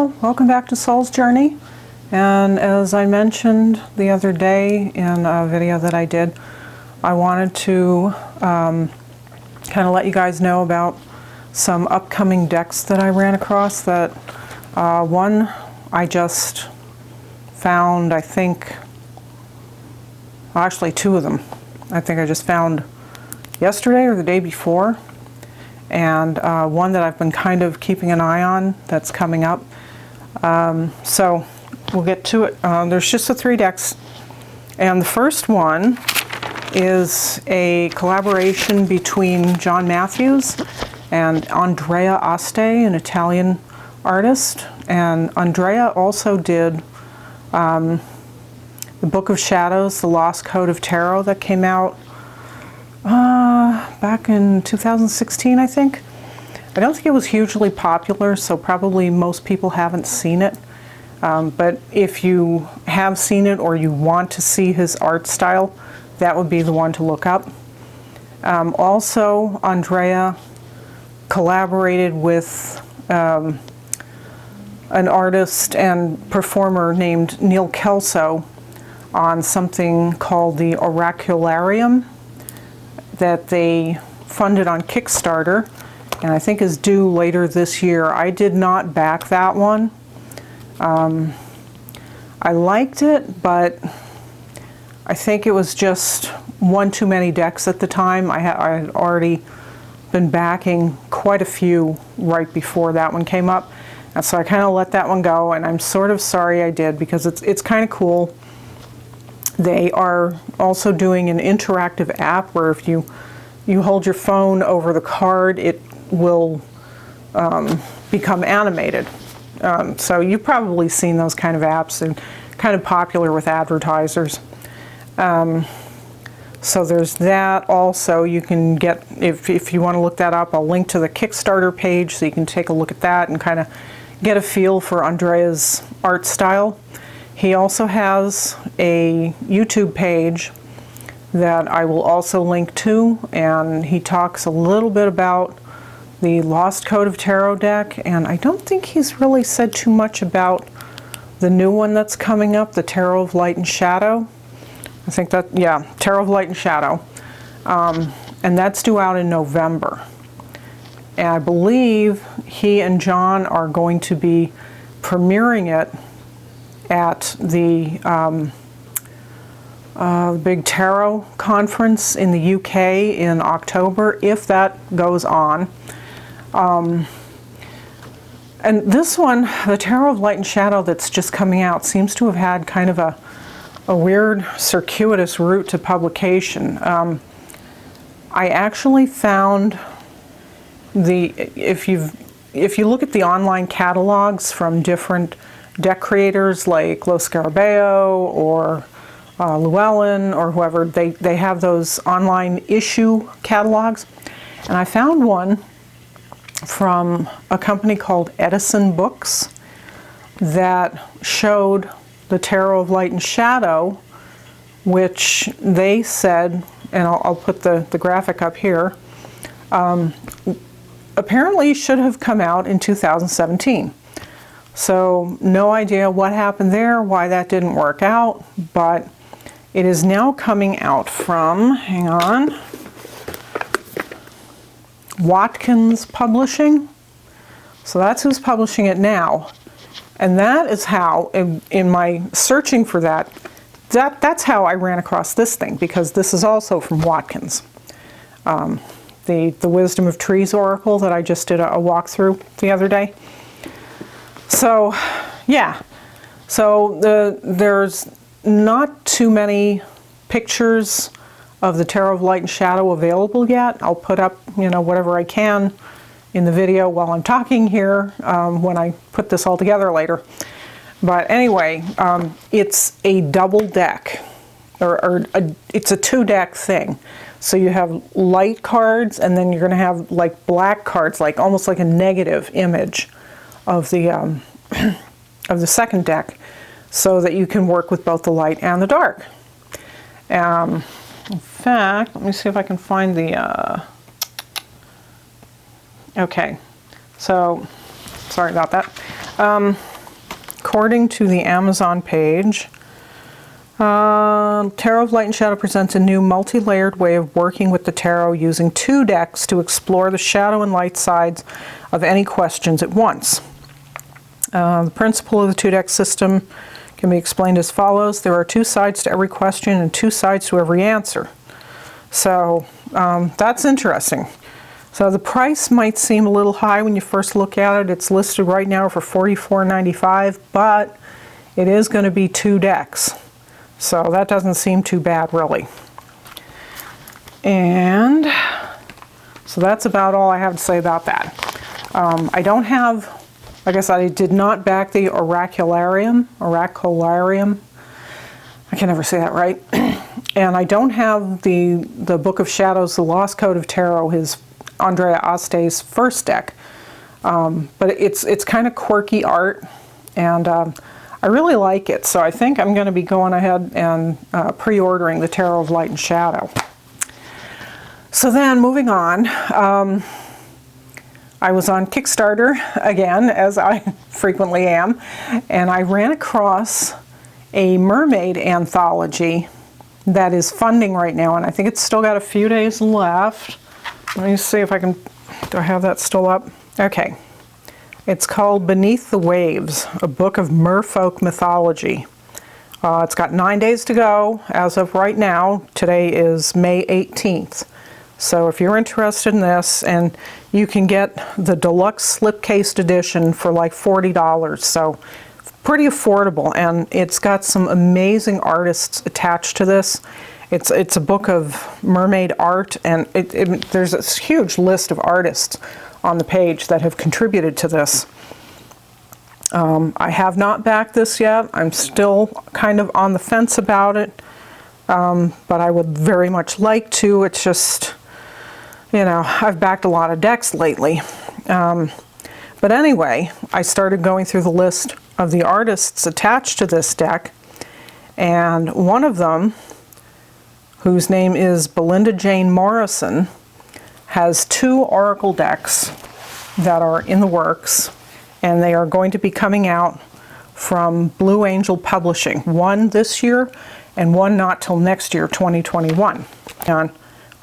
Well, welcome back to Soul's Journey. And as I mentioned the other day in a video that I did, I wanted to kind of let you guys know about some upcoming decks that I ran across. That one I just found, I think, well, actually two of them. I think I just found yesterday or the day before. And one that I've been kind of keeping an eye on that's coming up. So we'll get to it. There's just the three decks. And the first one is a collaboration between John Matthews and Andrea Aste, an Italian artist. And Andrea also did the Book of Shadows, The Lost Code of Tarot, that came out back in 2016, I think. I don't think it was hugely popular, so probably most people haven't seen it. But if you have seen it or you want to see his art style, that would be the one to look up. Also, Andrea collaborated with an artist and performer named Neil Kelso on something called the Oracularium that they funded on Kickstarter, and I think is due later this year. I did not back that one. I liked it, but I think it was just one too many decks at the time. I had already been backing quite a few right before that one came up, and so I kind of let that one go, and I'm sort of sorry I did, because it's kind of cool. They are also doing an interactive app where if you hold your phone over the card, it will become animated. So you've probably seen those kind of apps, and kind of popular with advertisers. So there's that. Also, you can get, if you want to look that up, I'll link to the Kickstarter page so you can take a look at that and kind of get a feel for Andrea's art style. He also has a YouTube page that I will also link to, and he talks a little bit about the Lost Code of Tarot deck, and I don't think he's really said too much about the new one that's coming up, the Tarot of Light and Shadow. I think that, yeah, Tarot of Light and Shadow. And that's due out in November. And I believe he and John are going to be premiering it at the big tarot conference in the UK in October, if that goes on. And this one, the Tarot of Light and Shadow that's just coming out, seems to have had kind of a weird circuitous route to publication. I actually found if you look at the online catalogs from different deck creators like Lo Scarabeo or Llewellyn or whoever, they have those online issue catalogs. And I found one from a company called Edison Books that showed the Tarot of Light and Shadow, which they said, and I'll put the graphic up here, apparently should have come out in 2017. So no idea what happened there, why that didn't work out, but it is now coming out from, hang on, Watkins Publishing. So that's who's publishing it now. And that is how, in my searching for that's how I ran across this thing, because this is also from Watkins. The Wisdom of Trees Oracle that I just did a walkthrough the other day. So, yeah. So there's not too many pictures of the Tarot of Light and Shadow available yet. I'll put up, whatever I can in the video while I'm talking here when I put this all together later. But anyway, it's a double deck, or it's a two-deck thing. So you have light cards, and then you're going to have like black cards, like almost like a negative image of the of the second deck, so that you can work with both the light and the dark. In fact, let me see if I can find the. Okay, so sorry about that. according to the Amazon page, Tarot of Light and Shadow presents a new multi-layered way of working with the tarot using 2 decks to explore the shadow and light sides of any questions at once. The principle of the 2-deck system can be explained as follows. There are 2 sides to every question and 2 sides to every answer. So that's interesting. So the price might seem a little high when you first look at it. It's listed right now for $44.95, but it is going to be 2 decks. So that doesn't seem too bad, really. And so that's about all I have to say about that. I don't have, like I said, I did not back the Oracularium. I can never say that right. And I don't have the Book of Shadows, the Lost Code of Tarot, his Andrea Aste's first deck. But it's kind of quirky art, and I really like it. So I think I'm going to be going ahead and pre-ordering the Tarot of Light and Shadow. So then, moving on, I was on Kickstarter again, as I frequently am, and I ran across a mermaid anthology that is funding right now, and I think it's still got a few days left. Let me see if I can, do I have that still up? Okay. It's called Beneath the Waves, a book of Merfolk mythology. It's got 9 days to go as of right now. Today is May 18th. So if you're interested in this, and you can get the deluxe slipcased edition for like $40, so pretty affordable, and it's got some amazing artists attached to this. It's a book of mermaid art, and there's a huge list of artists on the page that have contributed to this. I have not backed this yet. I'm still kind of on the fence about it, but I would very much like to. It's just, you know, I've backed a lot of decks lately. But anyway, I started going through the list of the artists attached to this deck, and one of them, whose name is Belinda Jane Morris, has 2 oracle decks that are in the works, and they are going to be coming out from Blue Angel Publishing. One this year and one not till next year, 2021. On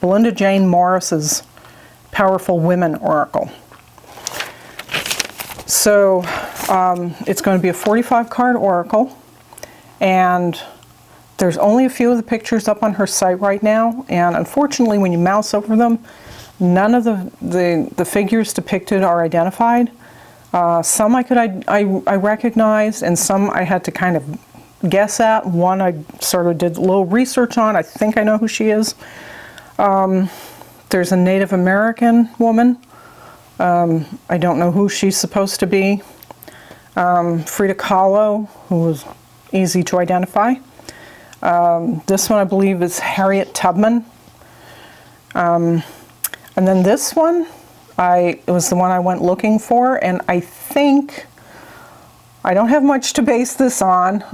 Belinda Jane Morris's Powerful Women Oracle. So it's going to be a 45-card oracle, and there's only a few of the pictures up on her site right now, and unfortunately when you mouse over them, none of the figures depicted are identified. Some I recognized, and some I had to kind of guess at. One I sort of did a little research on. I think I know who she is. There's a Native American woman. I don't know who she's supposed to be. Frida Kahlo, who was easy to identify. This one I believe is Harriet Tubman. And then this one, it was the one I went looking for, and I think, I don't have much to base this on,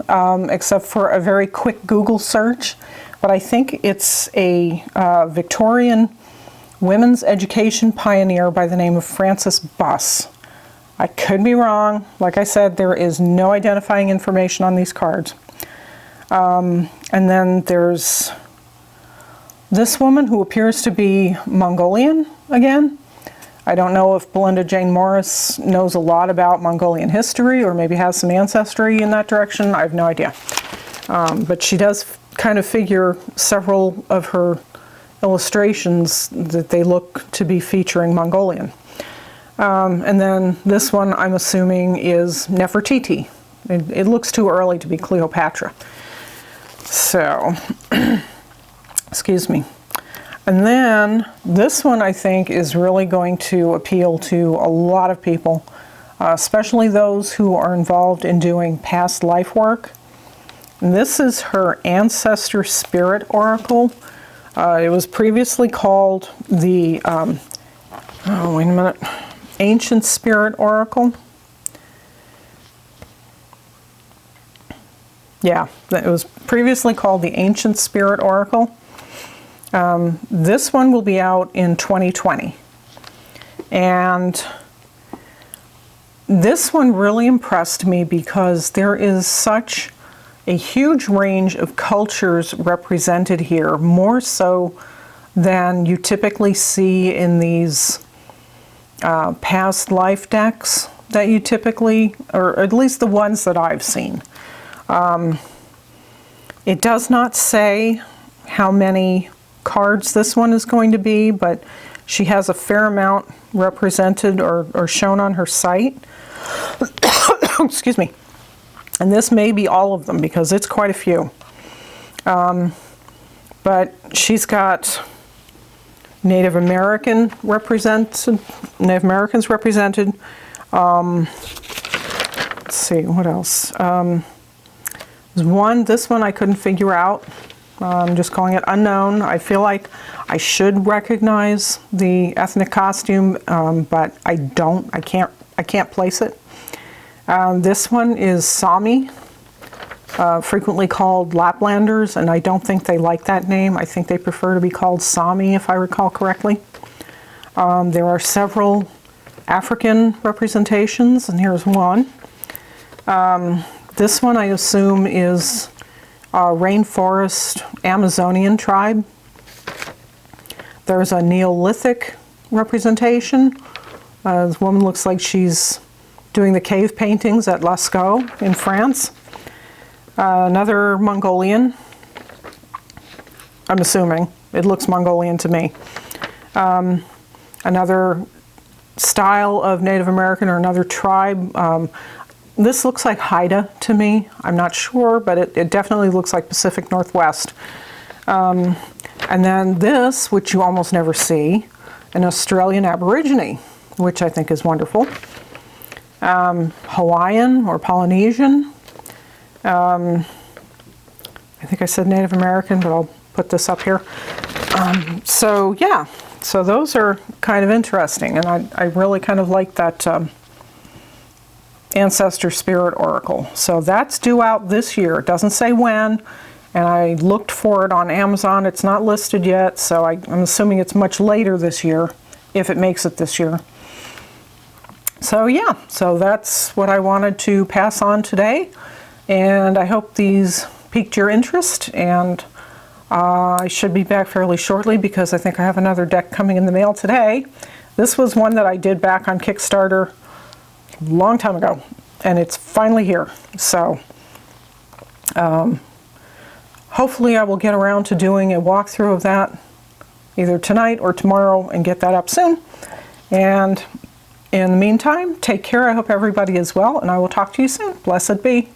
except for a very quick Google search, but I think it's a Victorian women's education pioneer by the name of Frances Buss. I could be wrong. Like I said, there is no identifying information on these cards. And then there's this woman who appears to be Mongolian again. I don't know if Belinda Jane Morris knows a lot about Mongolian history or maybe has some ancestry in that direction. I have no idea. But she does kind of figure several of her illustrations that they look to be featuring Mongolian. And then this one I'm assuming is Nefertiti. It looks too early to be Cleopatra. So, excuse me. And then this one I think is really going to appeal to a lot of people, especially those who are involved in doing past life work. And this is her Ancestor Spirit Oracle. It was previously called the, oh wait a minute, Ancient Spirit Oracle. Yeah, it was previously called the Ancient Spirit Oracle. This one will be out in 2020. And This one really impressed me because there is such a huge range of cultures represented here, more so than you typically see in these past life decks that you typically, or at least the ones that I've seen. It does not say how many cards this one is going to be, but she has a fair amount represented or shown on her site. Excuse me. And this may be all of them because it's quite a few. But she's got Native Americans represented. Let's see, what else? There's this one I couldn't figure out. I'm just calling it unknown. I feel like I should recognize the ethnic costume, but I don't. I can't place it. This one is Sami, frequently called Laplanders, and I don't think they like that name. I think they prefer to be called Sami, if I recall correctly. There are several African representations, and here's one. This one I assume is rainforest Amazonian tribe. There's a Neolithic representation. This woman looks like she's doing the cave paintings at Lascaux in France. Another Mongolian. I'm assuming. It looks Mongolian to me. Another style of Native American or another tribe. This looks like Haida to me. I'm not sure, but it definitely looks like Pacific Northwest. And then this, which you almost never see, an Australian Aborigine, which I think is wonderful. Hawaiian or Polynesian. I think I said Native American, but I'll put this up here. So yeah, so those are kind of interesting, and I really kind of like that Ancestor Spirit Oracle. So that's due out this year. It doesn't say when, and I looked for it on Amazon. It's not listed yet, so I'm assuming it's much later this year, if it makes it this year. So yeah, so that's what I wanted to pass on today, and I hope these piqued your interest, and I should be back fairly shortly because I think I have another deck coming in the mail today. This was one that I did back on Kickstarter a long time ago, and it's finally here. So hopefully I will get around to doing a walkthrough of that either tonight or tomorrow and get that up soon. And in the meantime, take care. I hope everybody is well, and I will talk to you soon. Blessed be.